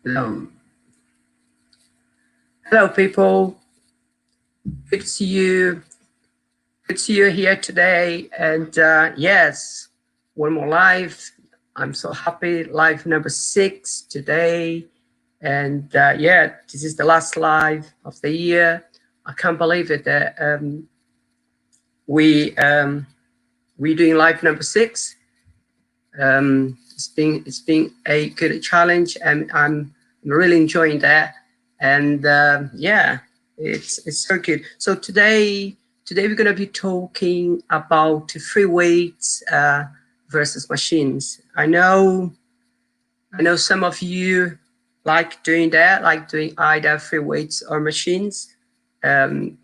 Hello. Hello, people. Good to see you. Good to see you here today. And yes, one more live. I'm so happy. Live number 6 today. And yeah, this is the last live of the year. I can't believe it. We're doing live number 6. It's been a good challenge, and I'm really enjoying that. And yeah, it's so good. So today we're going to be talking about free weights versus machines. I know some of you like doing that, like doing either free weights or machines. Talking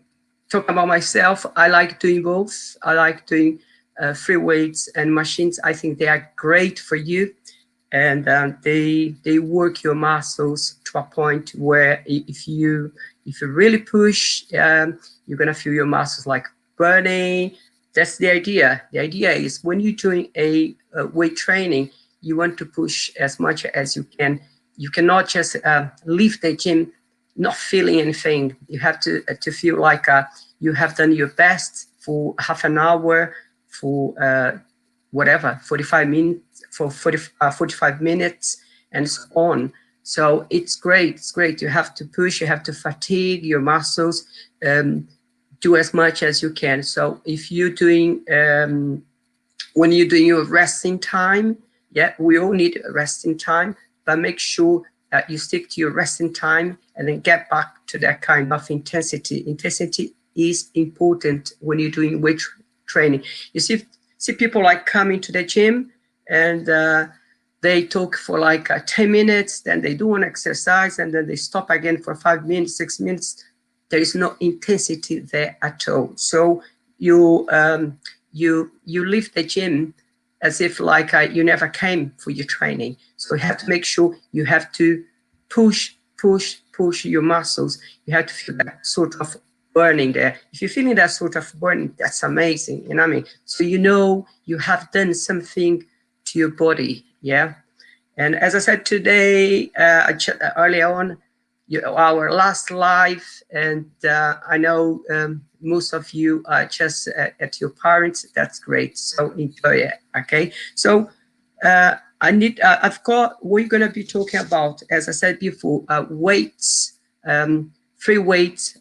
about myself, I like doing both. I like doing free weights and machines. I think they are great for you, and they work your muscles to a point where if you really push, you're gonna feel your muscles like burning. That's the idea. The idea is when you're doing a weight training, you want to push as much as you can. You cannot just leave the gym not feeling anything. You have to feel like you have done your best for half an hour, for whatever, 45 minutes, for 45 minutes, and so on. So it's great. It's great. You have to push. You have to fatigue your muscles. Do as much as you can. So if you're doing when you're doing your resting time, yeah, we all need a resting time, but make sure that you stick to your resting time and then get back to that kind of intensity. Intensity is important when you're doing weight training. You see people like coming to the gym and they talk for like 10 minutes, then they do an exercise and then they stop again for 5 minutes, 6 minutes. There is no intensity there at all. So you leave the gym as if like you never came for your training. So you have to make sure you have to push your muscles. You have to feel that sort of burning there. If you're feeling that sort of burning, that's amazing. You know what I mean? So you know you have done something to your body. Yeah. And as I said today, earlier on, our last live, and I know most of you are just at your parents. That's great. So enjoy it. Okay. So I've got, we're going to be talking about, as I said before, weights, free weights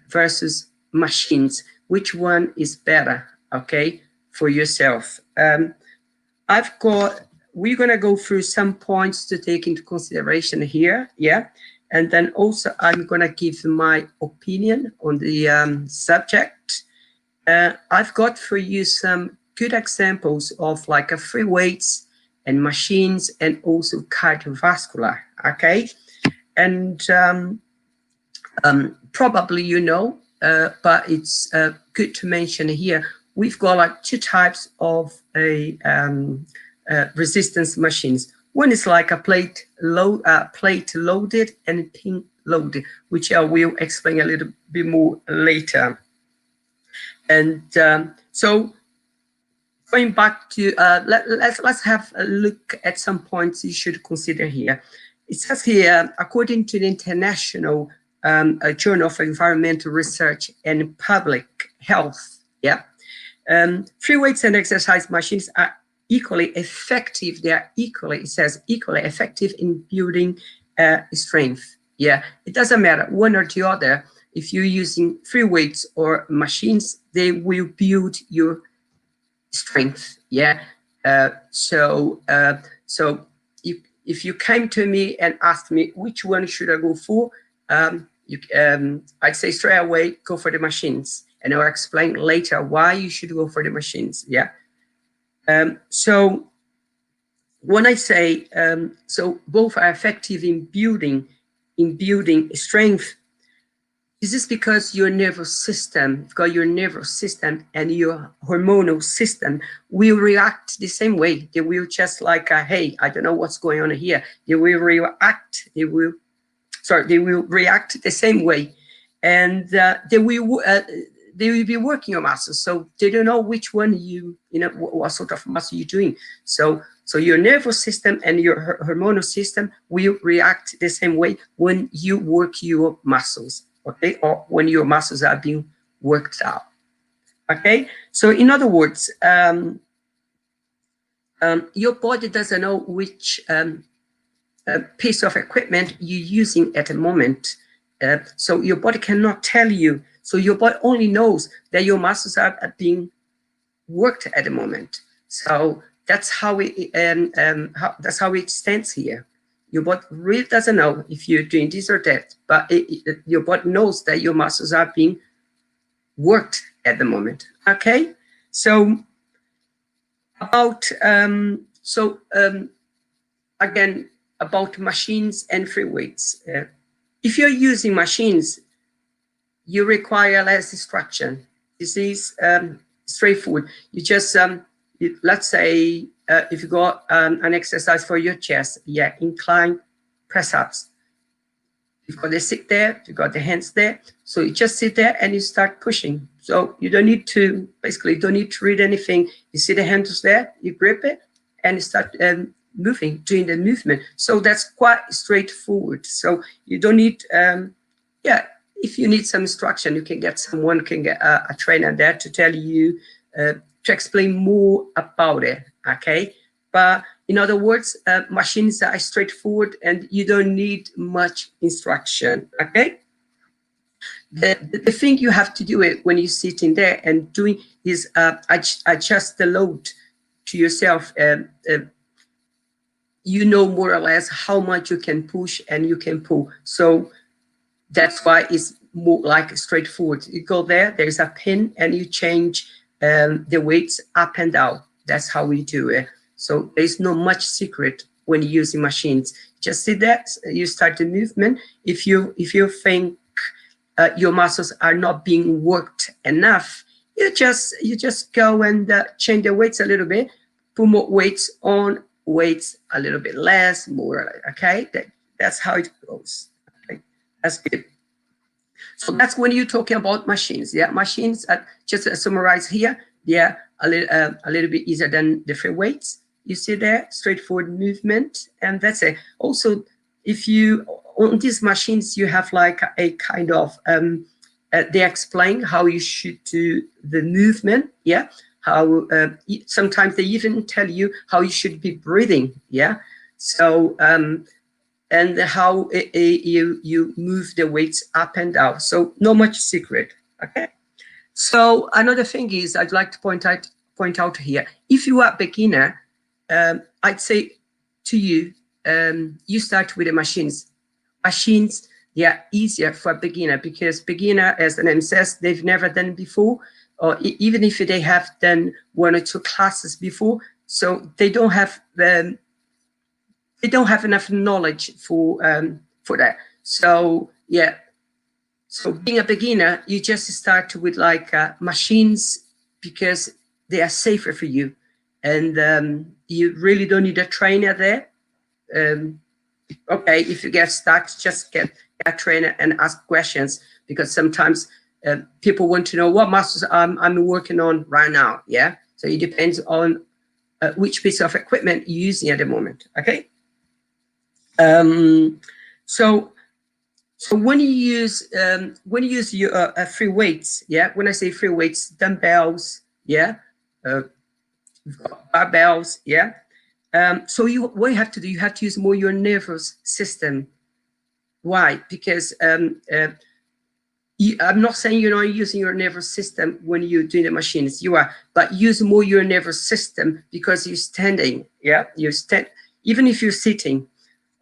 versus machines. Which one is better? Okay, for yourself. We're going to go through some points to take into consideration here. Yeah. And then also I'm going to give my opinion on the subject. I've got for you some good examples of like a free weights and machines and also cardiovascular. Okay. And probably you know, but it's good to mention here, we've got like 2 types of resistance machines. One is like a plate loaded and pin loaded, which I will explain a little bit more later. And so going back to let's have a look at some points you should consider here. It says here, according to the International Journal of Environmental Research and Public Health, yeah, free weights and exercise machines are equally effective. They are equally, it says, equally effective in building strength. Yeah, it doesn't matter one or the other. If you're using free weights or machines, they will build your strength. Yeah. So if you came to me and asked me which one should I go for, I'd say straight away go for the machines, and I'll explain later why you should go for the machines. Yeah. So when I say so both are effective in building strength, this is because your nervous system, and your hormonal system will react the same way. They will just like, hey, I don't know what's going on here. They will react. They will react the same way, and they will they will be working your muscles. So they don't know which one what sort of muscle you're doing. So your nervous system and your hormonal system will react the same way when you work your muscles, okay? Or when your muscles are being worked out, okay? So in other words, your body doesn't know which piece of equipment you're using at the moment. So your body cannot tell you. So your body only knows that your muscles are being worked at the moment. So that's how it stands here. Your body really doesn't know if you're doing this or that, but your body knows that your muscles are being worked at the moment. Okay, so about again, about machines and free weights. If you're using machines, you require less instruction. This is straightforward. You just, let's say, if you got an exercise for your chest, yeah, incline press-ups. You've got to sit there, you've got the hands there. So you just sit there and you start pushing. So you don't need to, basically, you don't need to read anything. You see the handles there, you grip it, and you start moving, doing the movement. So that's quite straightforward. So you don't need, yeah, if you need some instruction, you can get someone, can get a trainer there to tell you, to explain more about it, okay? But in other words, machines are straightforward and you don't need much instruction, okay? The thing you have to do it when you're sitting there and doing is adjust the load to yourself. You know more or less how much you can push and you can pull. So that's why it's more like straightforward. You go there, there's a pin, and you change the weights up and down. That's how we do it. So there's not much secret when you're using machines. Just sit there, you start the movement. If you think your muscles are not being worked enough, you just go and change the weights a little bit, put more weights on, weights a little bit less, more, okay? That's how it goes. Okay? That's good. So that's when you're talking about machines. Yeah, machines, just to summarize here, they're a little bit easier than the free weights. You see there, straightforward movement, and that's it. Also, if you, on these machines, you have like a kind of, they explain how you should do the movement, yeah? How sometimes they even tell you how you should be breathing, yeah? So, and how you move the weights up and down. So not much secret, okay? So another thing is I'd like to point out here, if you are a beginner, I'd say to you, you start with the machines. Machines, they are easier for a beginner because beginner, as the name says, they've never done before, or even if they have done 1 or 2 classes before, so they don't have enough knowledge for that. So yeah, so being a beginner, you just start with like machines because they are safer for you, and you really don't need a trainer there. Okay, if you get stuck, just get a trainer and ask questions, because sometimes people want to know what muscles I'm working on right now. Yeah, so it depends on which piece of equipment you're using at the moment. Okay. So when you use your free weights, yeah. When I say free weights, dumbbells, yeah, barbells, yeah. So what you have to do, you have to use more your nervous system. Why? Because I'm not saying you're not using your nervous system when you're doing the machines. You are, but use more your nervous system because you're standing. Yeah, even if you're sitting.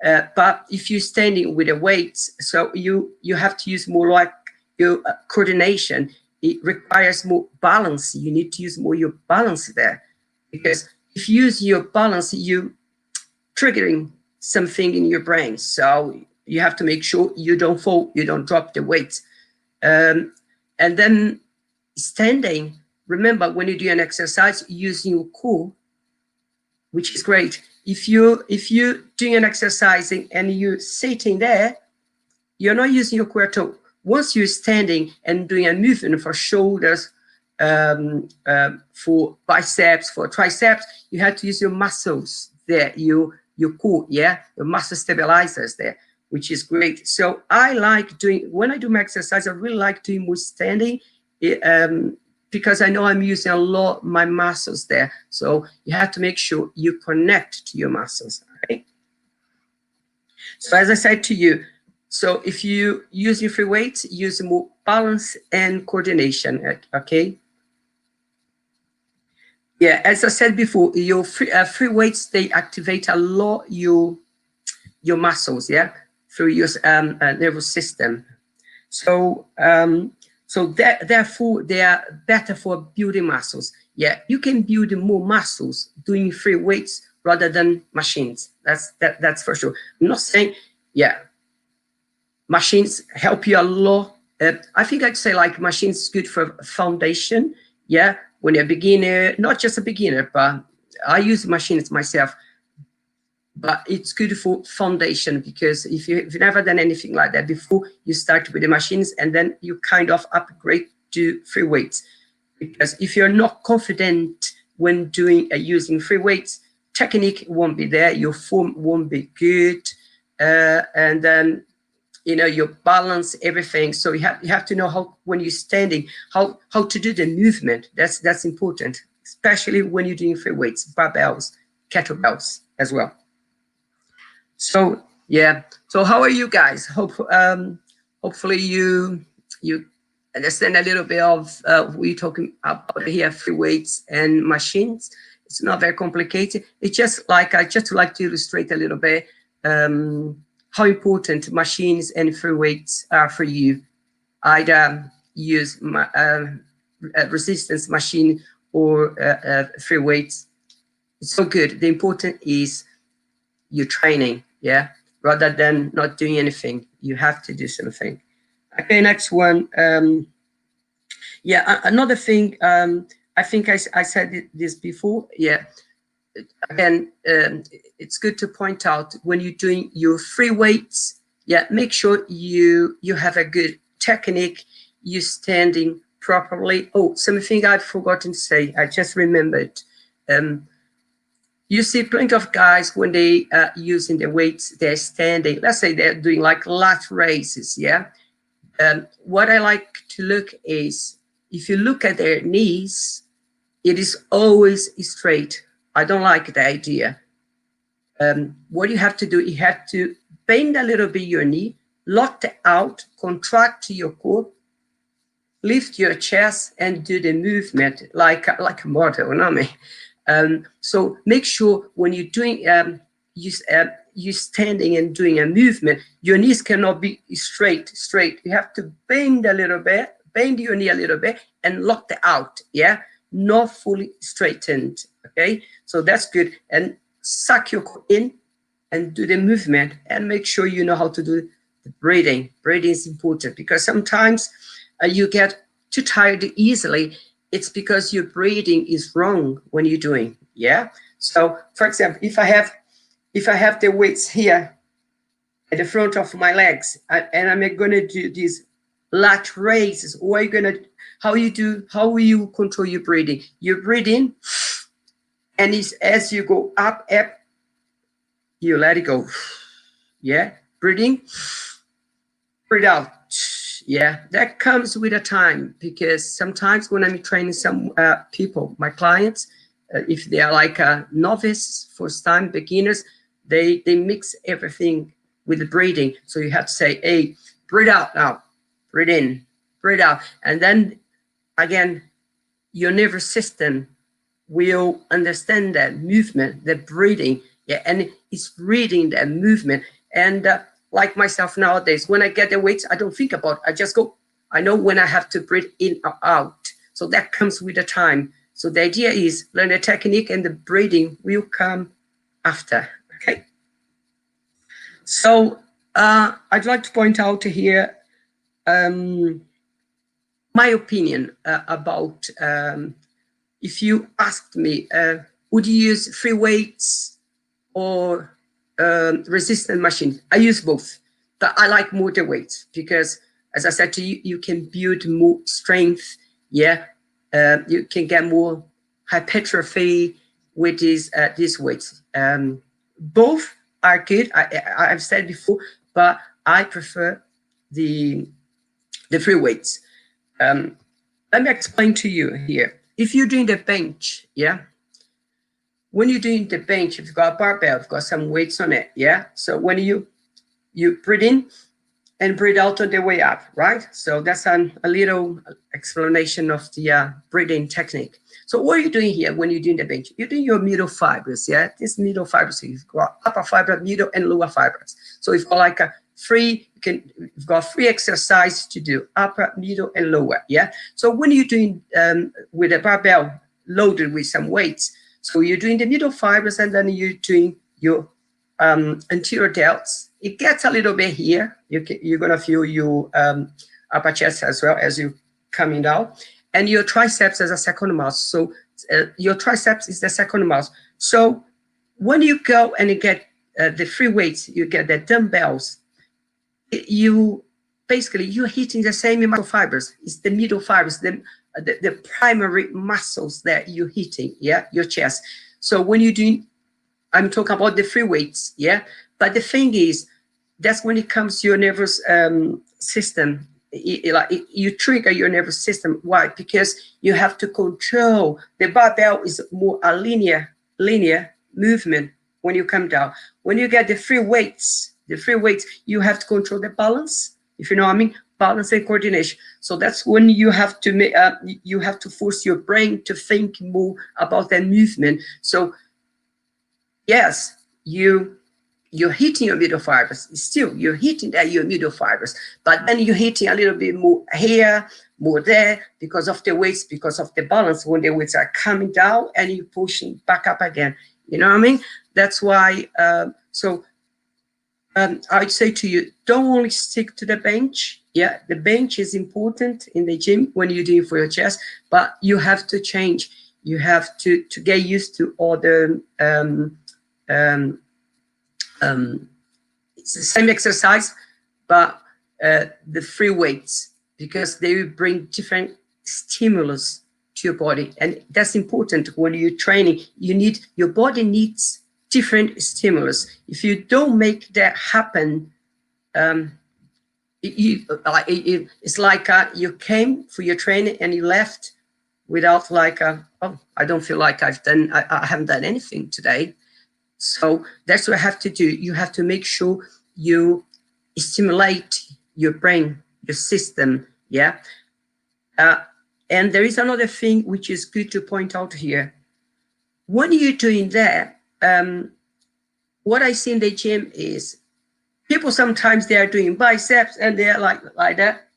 But if you're standing with the weights, so you have to use more like your coordination. It requires more balance. You need to use more your balance there, because if you use your balance, you triggering something in your brain. So you have to make sure you don't fall, you don't drop the weight. And then standing, remember when you do an exercise, using your core, which is great. If you're doing an exercise and you're sitting there, you're not using your core at all. once you're standing and doing a movement for shoulders, for biceps, for triceps, you have to use your muscles there, your core, yeah, your muscle stabilizers there, which is great. So I like doing, when I do my exercise, I really like doing more standing, because I know I'm using a lot my muscles there. So you have to make sure you connect to your muscles, okay? So as I said to you, so if you use your free weights, use more balance and coordination, okay? Yeah, as I said before, your free weights, they activate a lot your muscles, yeah, through your nervous system. So therefore they are better for building muscles. Yeah, you can build more muscles doing free weights rather than machines. That's for sure. I'm not saying, yeah, machines help you a lot. I think I'd say like machines is good for foundation. Yeah, when you're a beginner, not just a beginner, but I use machines myself. But it's good for foundation, because if you've never done anything like that before, you start with the machines and then you kind of upgrade to free weights. Because if you're not confident when doing using free weights, technique won't be there, your form won't be good, and then your balance, everything. So you have to know how, when you're standing, how to do the movement. That's important, especially when you're doing free weights, barbells, kettlebells as well. So yeah, so how are you guys? Hopefully you understand a little bit of what we're talking about here, free weights and machines. It's not very complicated. It's just like, I just like to illustrate a little bit how important machines and free weights are for you. Either use resistance machine or free weights. It's so good. The important is your training, yeah, rather than not doing anything. You have to do something. Okay, next one. Yeah, another thing, I think I said this before. Yeah, again, it's good to point out when you're doing your free weights, yeah, make sure you have a good technique, you standing properly. Oh, something I've forgotten to say, I just remembered. You see plenty of guys when they using the weights, they're standing. Let's say they're doing like lat races, yeah. What I like to look is, if you look at their knees, it is always straight. I don't like the idea. What you have to do, you have to bend a little bit your knee, lock it out, contract your core, lift your chest, and do the movement like a model, you know what I mean? So make sure when you're doing, you standing and doing a movement, your knees cannot be straight. You have to bend a little bit, bend your knee a little bit, and lock it out, yeah? Not fully straightened, okay? So that's good. And suck your core in and do the movement, and make sure you know how to do the breathing. Breathing is important, because sometimes you get too tired easily. It's because your breathing is wrong when you're doing, yeah? So for example, if I have the weights here at the front of my legs, and I'm gonna do these lat raises, how will you control your breathing? You breathe in, and as you go up, you let it go, yeah? Breathing, breathe out. Yeah, that comes with a time, because sometimes when I'm training some people, my clients, if they are like a novice, first time beginners, they mix everything with the breathing. So you have to say, hey, breathe out now, breathe in, breathe out. And then again, your nervous system will understand that movement, that breathing, yeah, and it's reading that movement. And like myself nowadays, when I get the weights, I don't think about it. I just go. I know when I have to breathe in or out. So that comes with the time. So the idea is learn the technique, and the breathing will come after, okay? So I'd like to point out here my opinion about, if you asked me, would you use free weights or resistance machine? I use both, but I like more the weights, because as I said to you, you can build more strength. Yeah, you can get more hypertrophy with these weights. Both are good. I've said before, but I prefer the free weights. Let me explain to you here. If you're doing the bench, yeah, when you're doing the bench, if you've got a barbell, you've got some weights on it, yeah. So when you breathe in and breathe out on the way up, right? So that's a little explanation of the breathing technique. So what are you doing here when you're doing the bench? You're doing your middle fibers, yeah? This middle fibers, you've got upper fiber, middle, and lower fibers. So you've got like a you've got free exercise to do, upper, middle, and lower, yeah? So when you're doing with a barbell loaded with some weights, so you're doing the middle fibers, and then you're doing your anterior delts. It gets a little bit here. You're gonna feel your upper chest as well as you coming down, and your triceps as a second muscle. So your triceps is the second muscle. So when you go and you get the free weights, you get the dumbbells. You're hitting the same muscle fibers. It's the middle fibers, the primary muscles that you're hitting. Yeah, your chest. So when you're doing, I'm talking about the free weights, yeah? But the thing is, that's when it comes to your nervous system. You trigger your nervous system. Why? Because you have to control. The barbell is more a linear movement when you come down. When you get the free weights, you have to control the balance, if you know what I mean, balance and coordination. So that's when you have to force your brain to think more about that movement. So yes, you're hitting your middle fibers. Still, you're hitting your middle fibers, but then you're hitting a little bit more here, more there, because of the weights, because of the balance. When the weights are coming down and you're pushing back up again, you know what I mean? That's why. I'd say to you, don't only stick to the bench. Yeah, the bench is important in the gym when you're doing for your chest, but you have to change. You have to get used to all the it's the same exercise, but the free weights, because they bring different stimulus to your body, and that's important when you're training. Your body needs different stimulus. If you don't make that happen, it's like you came for your training and you left without oh, I don't feel like I haven't done anything today. So that's what I have to do. You have to make sure you stimulate your brain, your system, yeah? And there is another thing which is good to point out here. When you're doing that, what I see in the gym is people sometimes they are doing biceps and they're like that.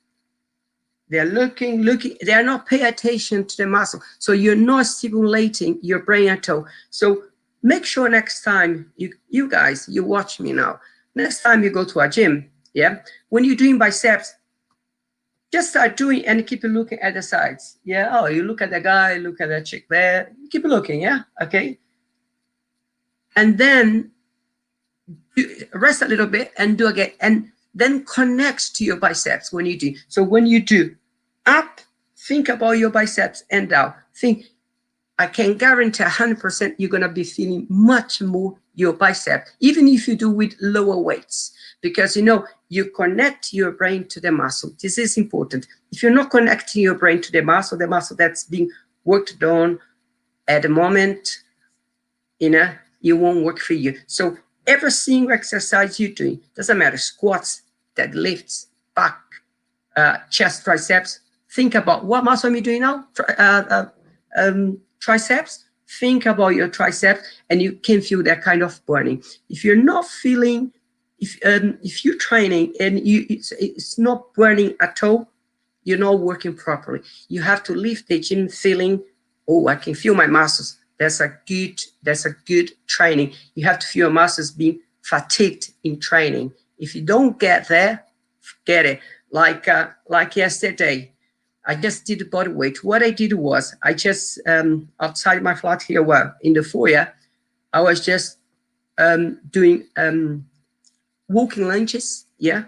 They're looking, they're not paying attention to the muscle. So you're not stimulating your brain at all. So make sure next time, you guys, you watch me now. Next time you go to a gym, yeah, when you're doing biceps, just start doing and keep looking at the sides. Yeah, oh, you look at the guy, look at that chick there, keep looking, yeah, okay. And then rest a little bit and do again, and then connect to your biceps when you do. So when you do up, think about your biceps and down. Think, I can guarantee 100% you're gonna be feeling much more your bicep, even if you do with lower weights, because you connect your brain to the muscle. This is important. If you're not connecting your brain to the muscle that's being worked on at the moment, it won't work for you. So every single exercise you're doing, doesn't matter, squats, deadlifts, back, chest, triceps, think about what muscle am I doing now? Triceps, think about your triceps, and you can feel that kind of burning. If you're not feeling, if you're training and it's not burning at all, you're not working properly. You have to leave the gym feeling, oh, I can feel my muscles. That's a good training. You have to feel your muscles being fatigued in training. If you don't get there, forget it. Like yesterday, I just did body weight. What I did was, I just outside my flat here, in the foyer, I was just doing walking lunges, yeah.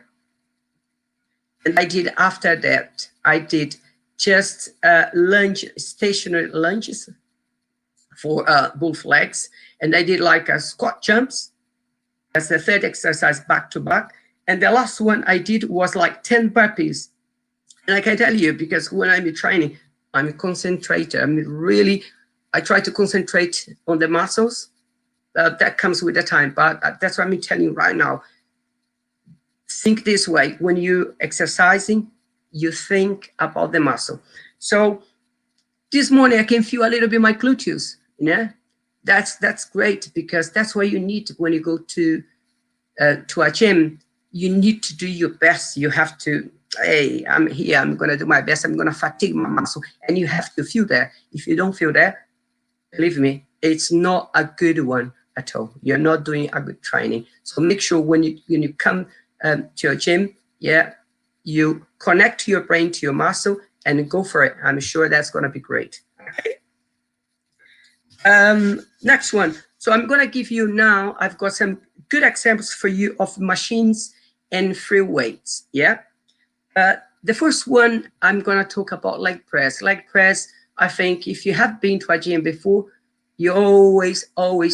And I did after that, I did just lunge, stationary lunges for both legs. And I did like a squat jumps as the third exercise back to back. And the last one I did was like 10 burpees. And I can tell you, because when I'm training, I'm a concentrator. I try to concentrate on the muscles. That comes with the time, but that's what I'm telling you right now. Think this way: when you exercising, you think about the muscle. So this morning I can feel a little bit my gluteus. You know, that's great, because that's what you need when you go to a gym. You need to do your best. You have to. Hey, I'm here. I'm gonna do my best. I'm gonna fatigue my muscle, and you have to feel that. If you don't feel that, believe me, it's not a good one at all. You're not doing a good training. So make sure when you come to your gym, yeah, you connect your brain to your muscle and go for it. I'm sure that's going to be great. Okay. Next one. So I'm going to give you now, I've got some good examples for you of machines and free weights. Yeah. The first one, I'm going to talk about leg press. Leg press, I think if you have been to a gym before, you always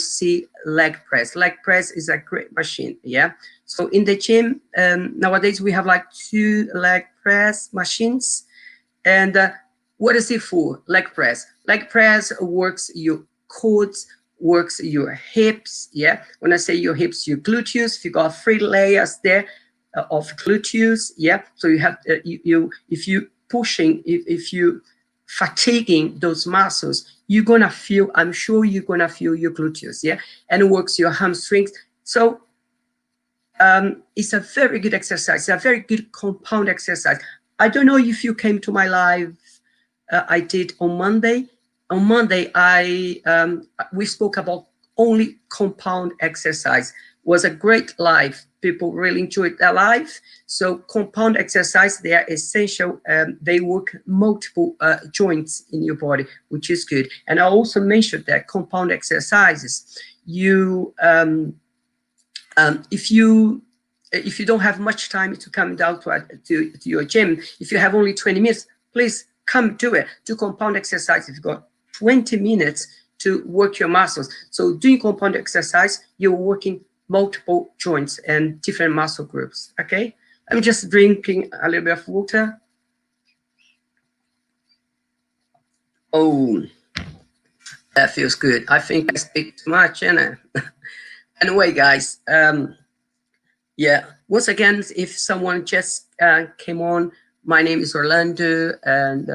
see leg press. Leg press is a great machine, yeah? So in the gym, nowadays we have like 2 leg press machines. And what is it for? Leg press. Leg press works your quads, works your hips, yeah? When I say your hips, your gluteus, you got 3 layers there of gluteus, yeah? So you have, if you pushing, if you fatiguing those muscles, you're gonna feel, I'm sure you're gonna feel your gluteus, yeah? And it works your hamstrings. So it's a very good exercise, a very good compound exercise. I don't know if you came to my live I did on Monday. On Monday, we spoke about only compound exercise. Was a great live. People really enjoyed that live. So compound exercise, they are essential. They work multiple joints in your body, which is good. And I also mentioned that compound exercises, if you don't have much time to come down to your gym, if you have only 20 minutes, please come do it. Do compound exercise. If you've got 20 minutes to work your muscles. So doing compound exercise, you're working multiple joints and different muscle groups, okay? I'm just drinking a little bit of water. Oh, that feels good. I think I speak too much, Anna. Anyway, guys, yeah, once again, if someone just came on, my name is Orlando, and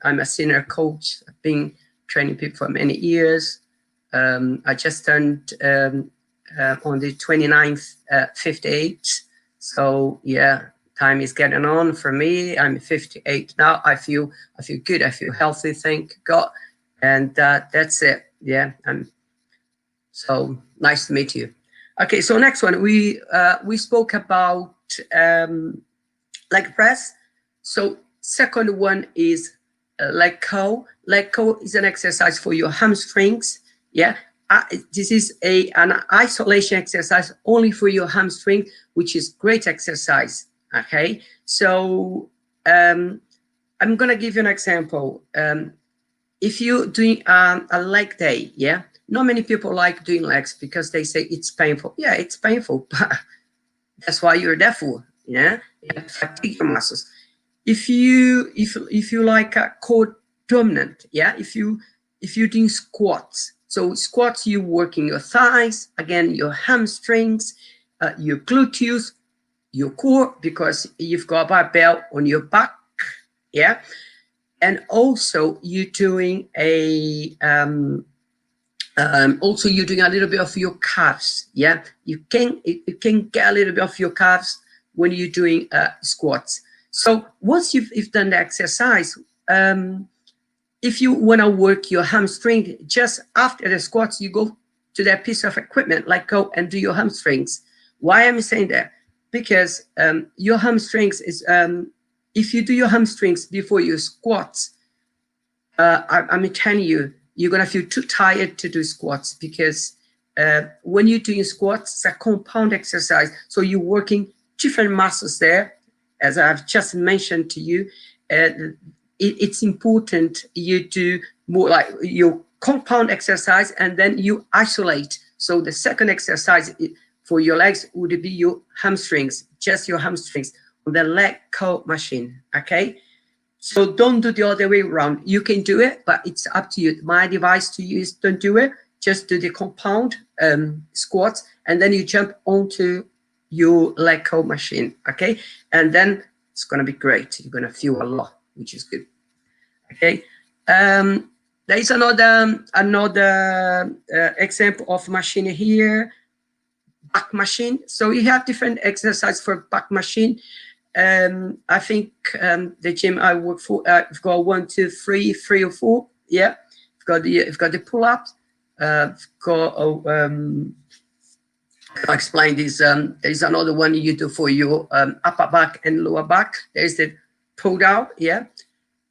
I'm a senior coach. I've been training people for many years. I just turned on the 29th, 58. So yeah, time is getting on for me. I'm 58 now. I feel good. I feel healthy, thank God. And that's it. Yeah. So nice to meet you. Okay, so next one, we spoke about leg press. So second one is leg curl. Leg curl is an exercise for your hamstrings. Yeah, this is an isolation exercise only for your hamstring, which is great exercise. Okay, so I'm gonna give you an example. If you're doing a leg day, yeah, not many people like doing legs because they say it's painful. Yeah, it's painful, but that's why you're there for. Yeah, you have to fatigue your muscles. If you like a core dominant, yeah, if you're doing squats, so squats, you working your thighs, again, your hamstrings, your gluteus, your core, because you've got a barbell on your back, yeah, and also you're doing also you're doing a little bit of your calves, yeah. You can get a little bit of your calves when you're doing squats. So once you've done the exercise, if you want to work your hamstring, just after the squats, you go to that piece of equipment, like go and do your hamstrings. Why am I saying that? Because your hamstrings is, if you do your hamstrings before your squats, I'm telling you, you're going to feel too tired to do squats, because when you're doing squats, it's a compound exercise. So you're working different muscles there. as I've just mentioned to you, it's important you do more like your compound exercise and then you isolate. So the second exercise for your legs would be your hamstrings, just your hamstrings on the leg curl machine, okay? So don't do the other way around. You can do it, but it's up to you. My advice to you is don't do it. Just do the compound squats, and then you jump onto your leg curl machine, okay? And then it's gonna be great. You're gonna feel a lot, which is good, okay? There is another example of machine here, back machine. So you have different exercise for back machine. I think the gym I work for, I've got 1, 2, 3, 3 or 4. Yeah, I've got the pull ups. I've got I'll explain this. There's another one you do for your upper back and lower back. There's the pull down. Yeah,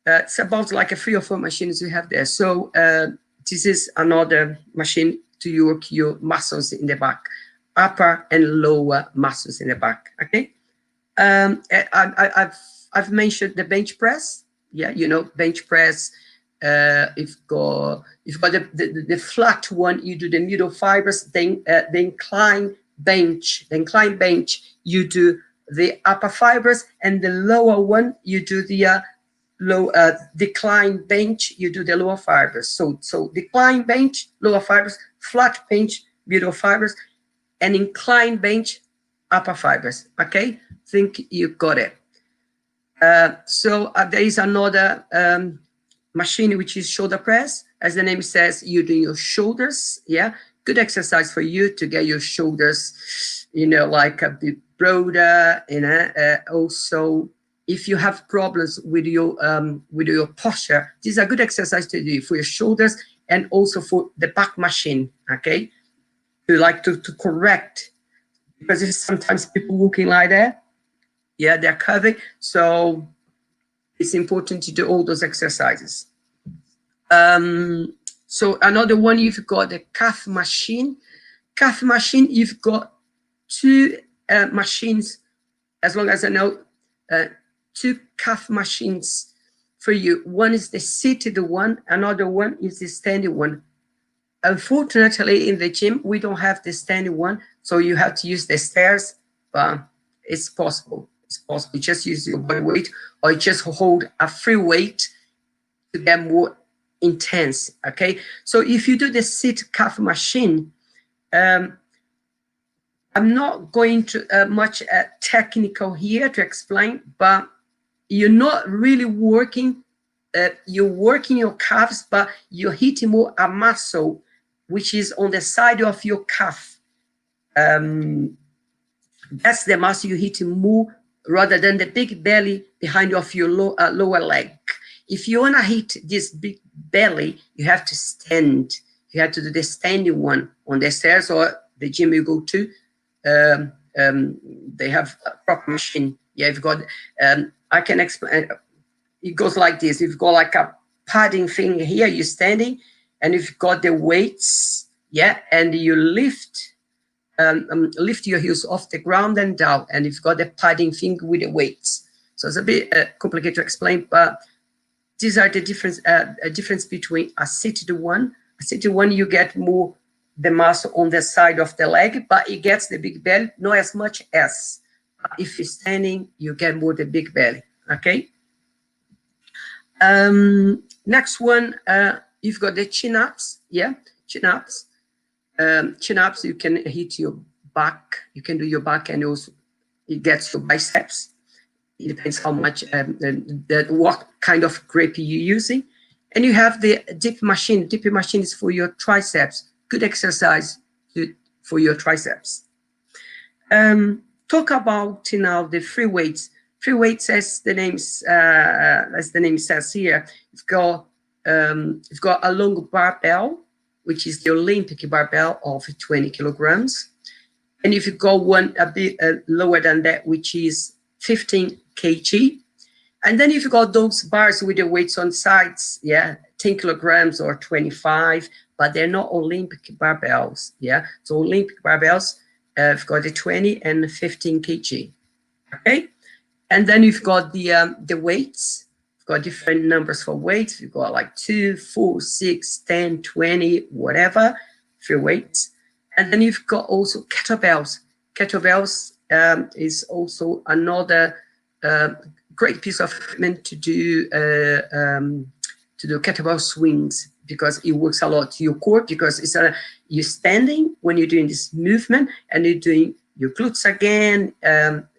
it's about like a 3 or 4 machines we have there. So this is another machine to work your muscles in the back, upper and lower muscles in the back. Okay. I've mentioned the bench press. Yeah, you know, bench press. You've got the flat one. You do the middle fibers. Then the incline bench. The incline bench. You do the upper fibers, and the lower one you do the decline bench. You do the lower fibers. So decline bench, lower fibers, flat bench, middle fibers, and incline bench, upper fibers. Okay. Think you got it. So there is another machine which is shoulder press. As the name says, you do your shoulders. Yeah, good exercise for you to get your shoulders, you know, like a bit broader. You know, also if you have problems with your posture, this is a good exercise to do for your shoulders and also for the back machine. Okay, you like to correct, because sometimes people walking like that. Yeah, they're curving. So it's important to do all those exercises. So another one, you've got the calf machine. Calf machine, you've got 2 machines, as long as I know, 2 calf machines for you. One is the seated one, another one is the standing one. Unfortunately, in the gym, we don't have the standing one, so you have to use the stairs, but it's possible. It's possible. Just use your body weight, or just hold a free weight to get more intense. Okay. So if you do the sit calf machine, I'm not going to much technical here to explain, but you're not really working. You're working your calves, but you're hitting more a muscle which is on the side of your calf. That's the muscle you're hitting more, rather than the big belly behind of your lower leg. If you want to hit this big belly, you have to stand. You have to do the standing one on the stairs or the gym you go to. They have a proper machine. Yeah, you've got, I can explain. It goes like this. You've got like a padding thing here, you're standing, and you've got the weights, yeah, and you lift your heels off the ground and down, and you've got the padding thing with the weights. So it's a bit complicated to explain, but these are the difference between a seated one. A seated one, you get more the muscle on the side of the leg, but it gets the big belly, not as much as if you're standing, you get more the big belly. Okay. Next one, you've got the chin-ups. Yeah, chin-ups. Chin-ups, you can hit your back. You can do your back, and also it gets your biceps. It depends how much, what kind of grip you're using. And you have the dip machine. Dip machine is for your triceps. Good exercise for your triceps. Talk about now the free weights. Free weights, as the name says here, you've got a long barbell, which is the Olympic barbell of 20 kilograms. And if you go one a bit lower than that, which is 15 kg. And then if you got those bars with the weights on sides, yeah, 10 kilograms or 25, but they're not Olympic barbells, yeah. So Olympic barbells have got the 20 and 15 kg, okay. And then you've got the weights. You've got different numbers for weights. You've got like 2, 4, 6, 10, 20, whatever, for weights. And then you've got also kettlebells. Kettlebells is also another great piece of equipment to do kettlebell swings, because it works a lot to your core, because it's you're standing when you're doing this movement, and you're doing your glutes again,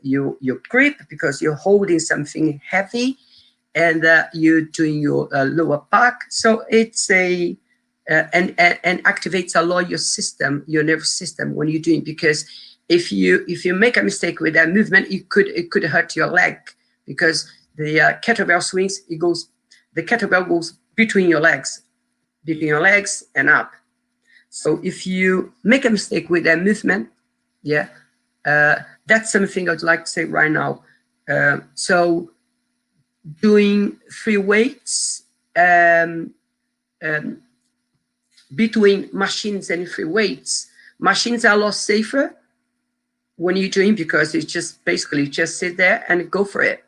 your grip, because you're holding something heavy, and you're doing your lower back. So it's and activates a lot your system, your nervous system, when you're doing, because if you make a mistake with that movement, it could hurt your leg, because the kettlebell swings, the kettlebell goes between your legs and up. So if you make a mistake with that movement, yeah, that's something I'd like to say right now. So doing free weights between machines and free weights, machines are a lot safer when you're doing, because it's just basically just sit there and go for it.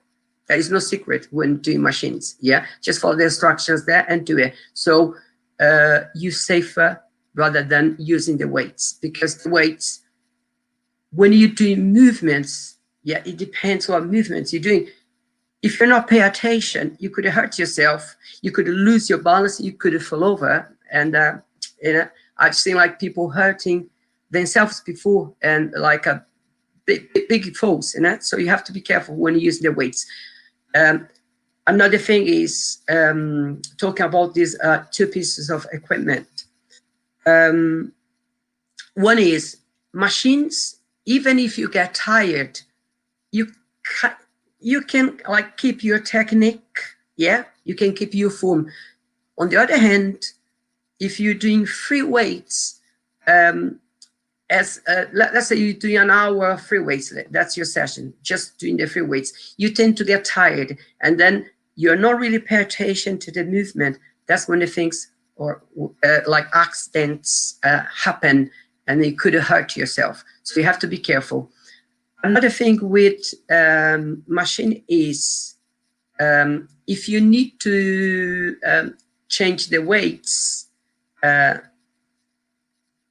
There is no secret when doing machines. Yeah, just follow the instructions there and do it. So you're safer rather than using the weights, because the weights, when you're doing movements, yeah, it depends what movements you're doing. If you're not paying attention, you could hurt yourself. You could lose your balance. You could fall over. And I've seen like people hurting themselves before, and like a big falls. So you have to be careful when you use the weights. Another thing is talking about these 2 pieces of equipment. One is machines. Even if you get tired, you can like keep your technique. Yeah, you can keep your form. On the other hand, if you're doing free weights, let's say you're doing an hour of free weights, that's your session, just doing the free weights, you tend to get tired, and then you're not really paying attention to the movement. That's when the things like accidents happen, and you could hurt yourself. So you have to be careful. Another thing with machine is if you need to change the weights,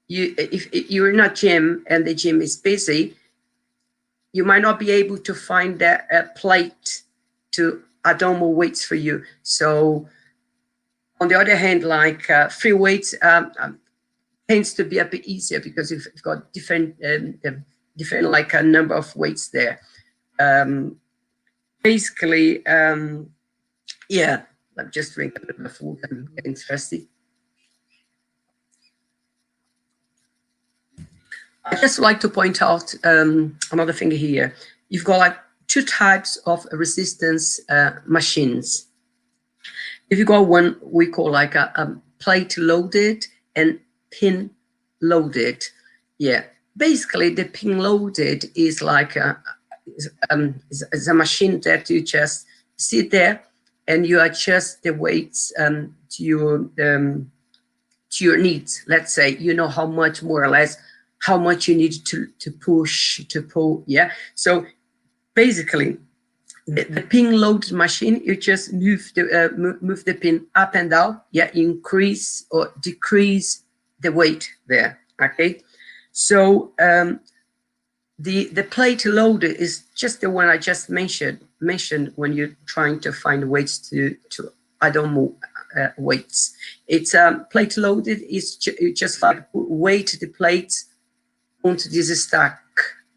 if you're in a gym and the gym is busy, you might not be able to find a plate to add on more weights for you. So on the other hand, like free weights tends to be a bit easier, because you've got different like a number of weights there. Basically, yeah, I'm just drinking a bit of water, I'm getting thirsty. I just like to point out another thing here. You've got like 2 types of resistance machines. If you got one we call like a plate loaded and pin loaded. Yeah, basically the pin loaded is like is a machine that you just sit there and you adjust the weights to your needs. Let's say you know how much, more or less, how much you need to push, to pull. Yeah, so basically the pin loaded machine, you just move the pin up and down. Yeah, increase or decrease the weight there. Okay, so the plate loader is just the one I just mentioned when you're trying to find weights to add on more weights. It's plate loaded is just like weight the plates onto this stack,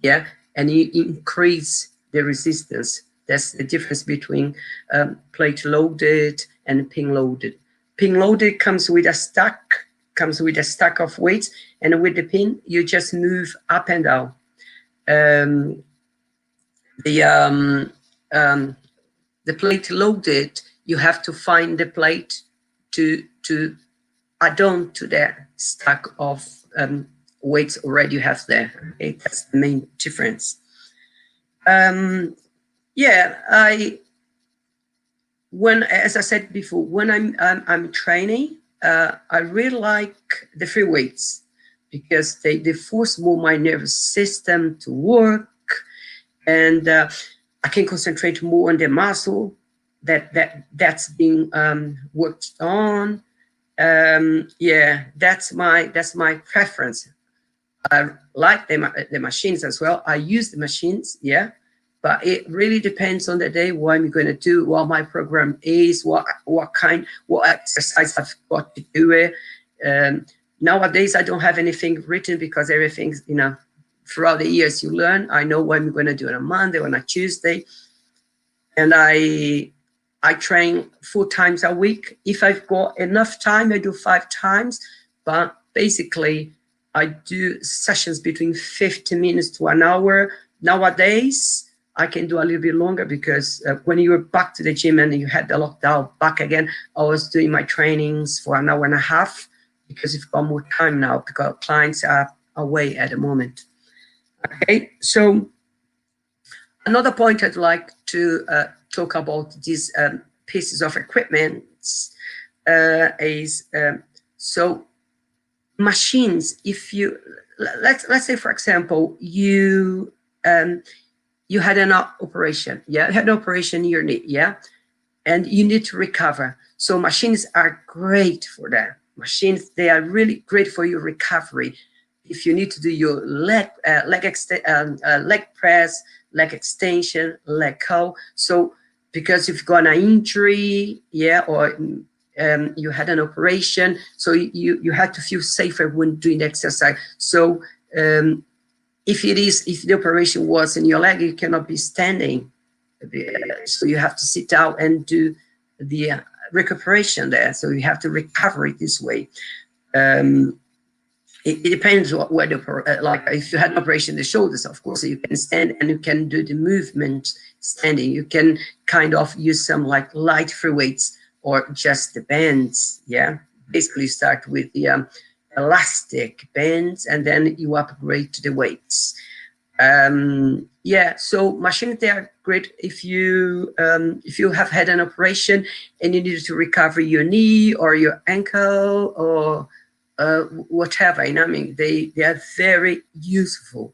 yeah, and you increase the resistance. That's the difference between plate loaded and pin loaded. Pin loaded comes with a stack of weights, and with the pin you just move up and down. The plate loaded, you have to find the plate to add on to that stack of weights already you have there. Okay, that's the main difference. Yeah, as I said before, when I'm training, I really like the free weights, because they force more my nervous system to work, and I can concentrate more on the muscle that's being worked on. Yeah, that's my preference. I like the machines as well. I use the machines, yeah, but it really depends on the day what I'm going to do, what my program is, what exercise I've got to do it. Nowadays, I don't have anything written because everything's, throughout the years you learn. I know what I'm going to do on a Monday, on a Tuesday, and I train 4 times a week. If I've got enough time, I do 5 times, but basically I do sessions between 50 minutes to an hour. Nowadays, I can do a little bit longer because when you were back to the gym and you had the lockdown back again, I was doing my trainings for an hour and a half because we've got more time now because clients are away at the moment. Okay, so another point I'd like to talk about these pieces of equipment is so machines. If you let's say, for example, you had an operation, yeah, you had an operation in your knee, yeah, and you need to recover. So machines are great for that. Machines, they are really great for your recovery. If you need to do your leg press, leg extension, leg curl. So because you've got an injury, yeah, or you had an operation, so you had to feel safer when doing the exercise. So if the operation was in your leg, you cannot be standing. So you have to sit down and do the recuperation there. So you have to recover it this way. It depends what like if you had an operation in the shoulders, of course, you can stand and you can do the movement standing. You can kind of use some like light free weights or just the bands, yeah. Basically start with the elastic bands and then you upgrade to the weights. Yeah, so machines, they are great if you have had an operation and you need to recover your knee or your ankle or whatever, I mean, they are very useful.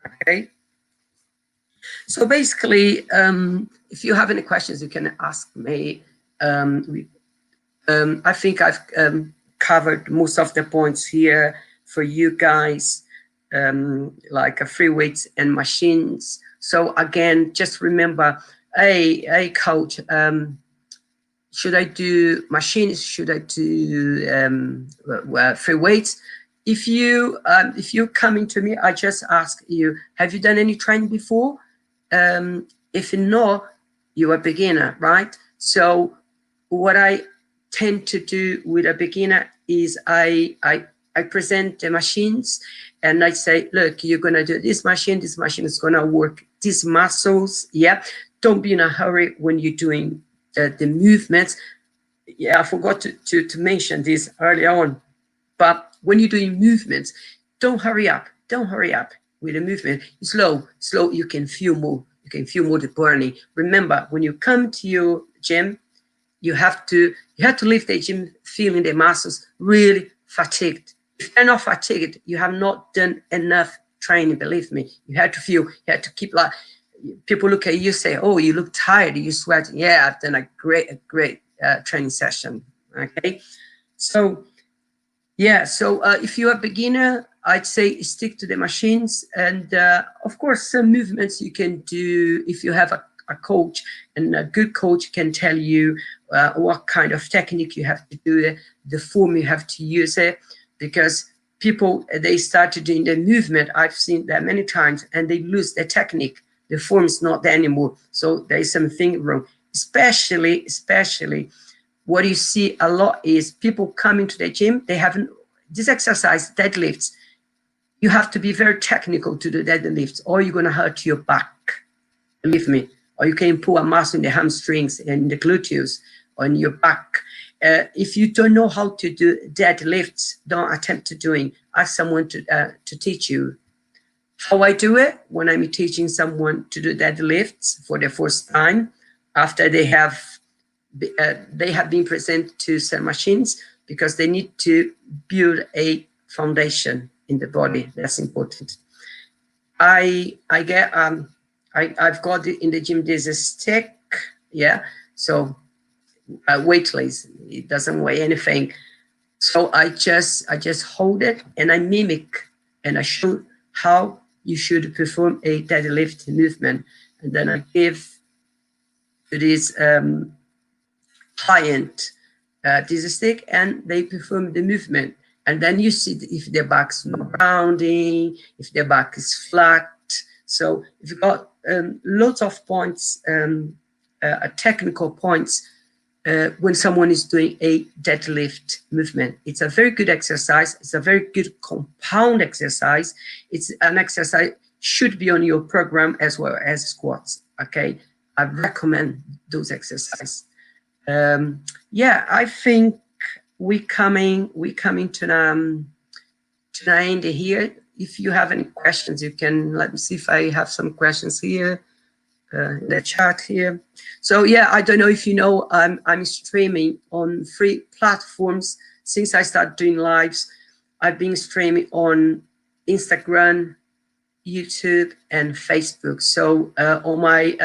Okay, so basically, if you have any questions, you can ask me. I think I've covered most of the points here for you guys, like free weights and machines. So again, just remember, hey coach, should I do machines? Should I do free weights? If you're coming to me, I just ask you, have you done any training before? If not, you're a beginner, right? So what I tend to do with a beginner is I present the machines and I say, look, you're gonna do this machine is gonna work these muscles, yeah? Don't be in a hurry when you're doing the movements. Yeah, I forgot to mention this earlier on, but when you're doing movements, don't hurry up. Don't hurry up with the movement. Slow, you can feel more. You can feel more the burning. Remember, when you come to your gym, you have to leave the gym feeling the muscles really fatigued. If they're not fatigued, you have not done enough training, believe me. You have to keep like, people look at you, say, oh, you look tired, you sweat. Yeah, I've done a great training session. Okay, so yeah, so if you're a beginner, I'd say stick to the machines, and of course some movements you can do if you have a coach, and a good coach can tell you what kind of technique you have to do, the form you have to use it, because people, they started doing the movement, I've seen that many times, and they lose their technique. The form is not there anymore. So there is something wrong. Especially what you see a lot is people coming to the gym, they haven't, this exercise, deadlifts, you have to be very technical to do deadlifts or you're gonna hurt your back, believe me. Or you can pull a muscle in the hamstrings and the gluteus on your back. If you don't know how to do deadlifts, don't attempt to doing. Ask someone to teach you. How I do it when I'm teaching someone to do deadlifts for the first time, after they have been presented to some machines, because they need to build a foundation in the body. That's important. I get I've got in the gym, there's a stick, yeah. So weightless, it doesn't weigh anything. So I just hold it and I mimic and I show how you should perform a deadlift movement. And then I give to this client this stick and they perform the movement. And then you see if their back's rounding, if their back is flat. So if you've got lots of points, technical points, when someone is doing a deadlift movement. It's a very good exercise. It's a very good compound exercise. It's an exercise should be on your program as well as squats. Okay, I recommend those exercises. Yeah, I think we coming to the end here. If you have any questions, you can let me see if I have some questions here. In the chat here. So yeah, I don't know if you know, I'm streaming on 3 platforms since I started doing lives. I've been streaming on Instagram, YouTube, and Facebook. So on my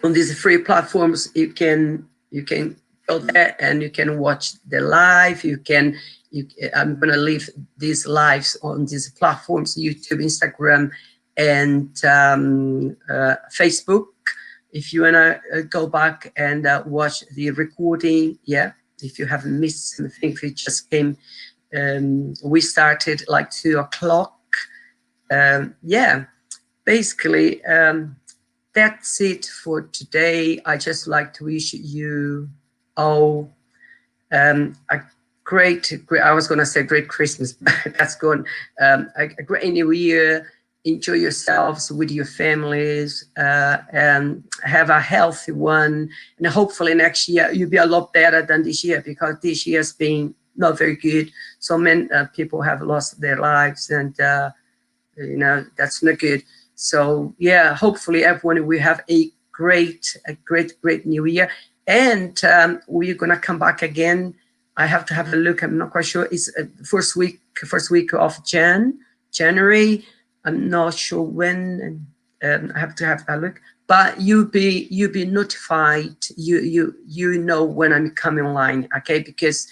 on these 3 platforms, you can go there and you can watch the live. I'm gonna leave these lives on these platforms: YouTube, Instagram, and Facebook. If you wanna go back and watch the recording, yeah. If you haven't missed something, if you just came, we started like 2 o'clock. Yeah, basically that's it for today. I just like to wish you all a great, I was gonna say great Christmas, but that's gone. A great New Year. Enjoy yourselves with your families and have a healthy one. And hopefully next year you'll be a lot better than this year, because this year's been not very good. So many people have lost their lives, and you know, that's not good. So yeah, hopefully everyone will have a great New Year. And we're gonna come back again. I have to have a look. I'm not quite sure. It's first week of January. I'm not sure when. I have to have a look. But you'll be notified. You know when I'm coming online, okay? Because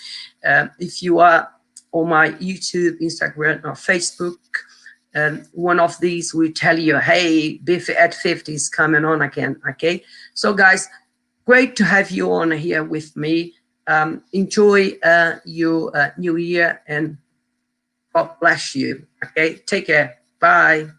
if you are on my YouTube, Instagram, or Facebook, one of these will tell you, hey, Biffy at 50 is coming on again, okay? So guys, great to have you on here with me. Enjoy your New Year, and God bless you, okay? Take care. Bye.